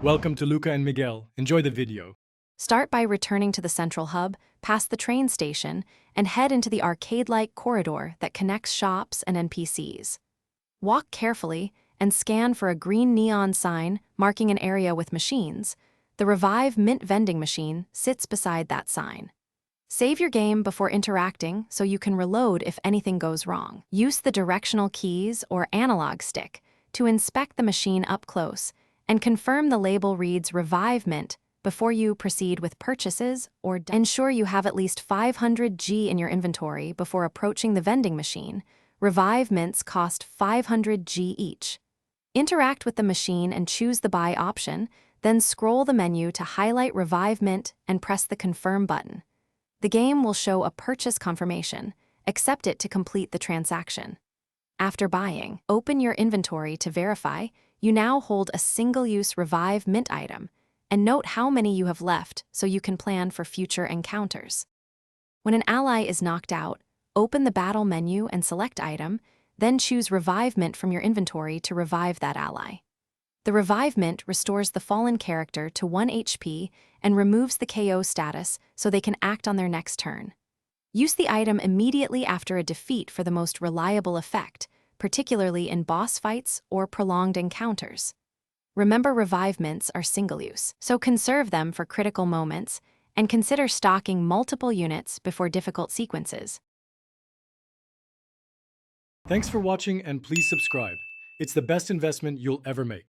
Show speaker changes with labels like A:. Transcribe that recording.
A: Welcome to Luca and Miguel. Enjoy the video.
B: Start by returning to the central hub, past the train station, and head into the arcade-like corridor that connects shops and NPCs. Walk carefully and scan for a green neon sign marking an area with machines. The Revive Mint vending machine sits beside that sign. Save your game before interacting so you can reload if anything goes wrong. Use the directional keys or analog stick to inspect the machine up close and confirm the label reads Revive Mint before you proceed with purchases, or ensure you have at least 500 G in your inventory before approaching the vending machine. Revive Mints cost 500 G each. Interact with the machine and choose the buy option, then scroll the menu to highlight Revive Mint and press the Confirm button. The game will show a purchase confirmation. Accept it to complete the transaction. After buying, open your inventory to verify you now hold a single-use Revive Mint item, and note how many you have left so you can plan for future encounters. When an ally is knocked out, open the battle menu and select item, then choose Revive Mint from your inventory to revive that ally. The Revive Mint restores the fallen character to 1 HP and removes the KO status so they can act on their next turn. Use the item immediately after a defeat for the most reliable effect, particularly in boss fights or prolonged encounters. Remember, Revive Mints are single-use, so conserve them for critical moments and consider stocking multiple units before difficult sequences.
A: Thanks for watching and please subscribe. It's the best investment you'll ever make.